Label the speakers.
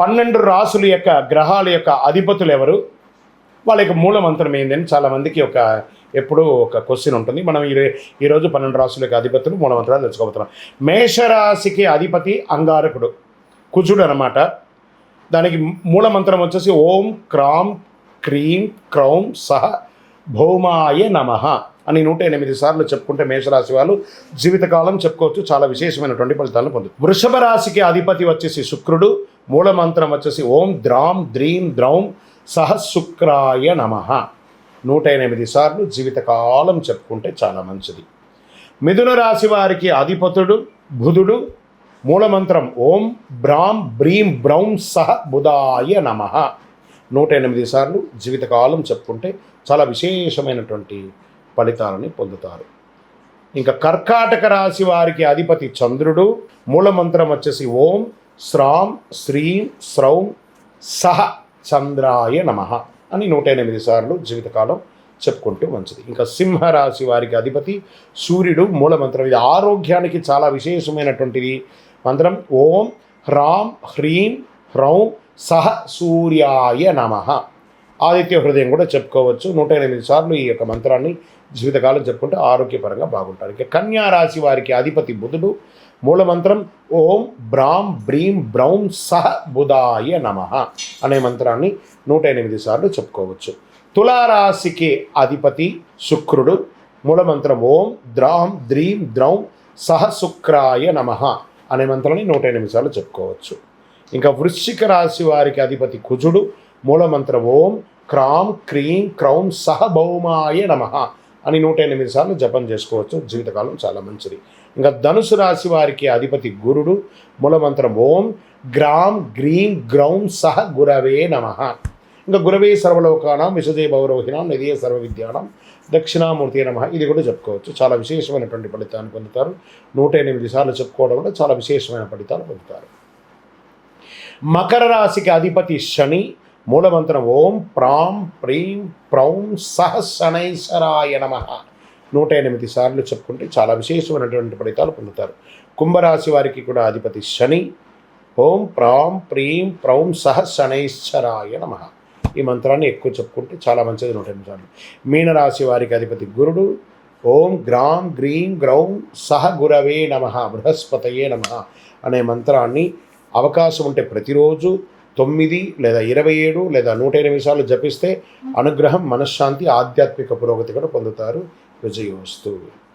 Speaker 1: 12 రాసుల యొక్క గ్రహాల యొక్క అధిపతులు ఎవరు, వాళ్ళ యొక్క మూల మంత్రం ఏందని చాలామందికి ఎప్పుడూ ఒక క్వశ్చన్ ఉంటుంది. మనం ఈరోజు 12 రాసుల యొక్క అధిపతులు మూల మంత్రాలు తెలుసుకోబోతున్నాం. మేషరాశికి అధిపతి అంగారకుడు, కుజుడు అనమాట. దానికి మూల మంత్రం వచ్చేసి ఓం క్రాం క్రీం క్రౌం సహ భౌమాయ నమః అని 108 సార్లు చెప్పుకుంటే మేషరాశి వాళ్ళు జీవితకాలం చెప్పుకోవచ్చు. చాలా విశేషమైనటువంటి ఫలితాలను పొందుతారు. వృషభ రాశికి అధిపతి వచ్చేసి శుక్రుడు, మూల మంత్రం వచ్చేసి ఓం ద్రాం ద్రీం ద్రౌం సహ శుక్రాయ నమః 108 సార్లు జీవితకాలం చెప్పుకుంటే చాలా మంచిది. మిథున రాశి వారికి అధిపతుడు బుధుడు, మూలమంత్రం ఓం బ్రాం బ్రీం బ్రౌం సహ బుధాయ నమః 108 సార్లు జీవితకాలం చెప్పుకుంటే చాలా విశేషమైనటువంటి ఫలితాలని పొందుతారు. ఇంకా కర్కాటక రాశి వారికి అధిపతి చంద్రుడు, మూలమంత్రం వచ్చేసి ఓం శ్రాం శ్రీం శ్రౌం సహ చంద్రాయ నమః అని 108 సార్లు జీవితకాలం చెప్పుకుంటూ మంచిది. ఇంకా సింహరాశి వారికి అధిపతి సూర్యుడు, మూలమంత్రం ఇది ఆరోగ్యానికి చాలా విశేషమైనటువంటిది మంత్రం ఓం హ్రాం హ్రీం హ్రౌం సహ సూర్యాయ నమః. ఆదిత్య హృదయం కూడా చెప్పుకోవచ్చు. 108 సార్లు ఈ యొక్క మంత్రాన్ని జీవితకాలం చెప్పుకుంటే ఆరోగ్యపరంగా బాగుంటారు. ఇక కన్యా రాశి వారికి అధిపతి బుధుడు, మూలమంత్రం ఓం బ్రాం బ్రీం బ్రౌం సహ బుధాయ నమః అనే మంత్రాన్ని 108 సార్లు చెప్పుకోవచ్చు. తులారాశికి అధిపతి శుక్రుడు, మూలమంత్రం ఓం ద్రాం ద్రీం ద్రౌం సహ శుక్రాయ నమః అనే మంత్రాన్ని 108 సార్లు చెప్పుకోవచ్చు. ఇంకా వృశ్చిక రాశి వారికి అధిపతి కుజుడు, మూలమంత్రం ఓం క్రాం క్రీం క్రౌం సహ భౌమాయ నమః అని 108 సార్లు జపం చేసుకోవచ్చు. జీవితకాలం చాలా మంచిది. ఇంకా ధనుసు రాశి వారికి అధిపతి గురుడు, మూలమంత్రం ఓం గ్రాం గ్రీం గ్రౌం సహ గురవే నమః. ఇంకా గురవే సర్వలోకానాం విశదే భౌరోహిణాం నిధియ సర్వ విద్యానాం దక్షిణామూర్తి నమః ఇది కూడా చెప్పుకోవచ్చు. చాలా విశేషమైనటువంటి ఫలితాన్ని పొందుతారు. 108 సార్లు చెప్పుకోవడం వల్ల చాలా విశేషమైన ఫలితాలు పొందుతారు. మకర రాశికి అధిపతి శని, మూలమంత్రం ఓం ప్రాం ప్రీం ప్రౌం సహ శనైశ్వరాయ నమః 108 సార్లు చెప్పుకుంటే చాలా విశేషమైనటువంటి ఫలితాలు పొందుతారు. కుంభరాశి వారికి కూడా అధిపతి శని, ఓం ప్రాం ప్రీం ప్రౌం సహ శనైశ్వరాయ నమః ఈ మంత్రాన్ని ఎక్కువ చెప్పుకుంటే చాలా మంచిది. 108 సార్లు. మీనరాశి వారికి అధిపతి గురుడు, ఓం గ్రాం గ్రీం గ్రౌం సహ గురవే నమః బృహస్పతయే నమః అనే మంత్రాన్ని అవకాశం ఉంటే ప్రతిరోజు 9 లేదా 27 లేదా 108 సార్లు జపిస్తే అనుగ్రహం, మనశ్శాంతి, ఆధ్యాత్మిక పురోగతి కూడా పొందుతారు. విజయోస్తు.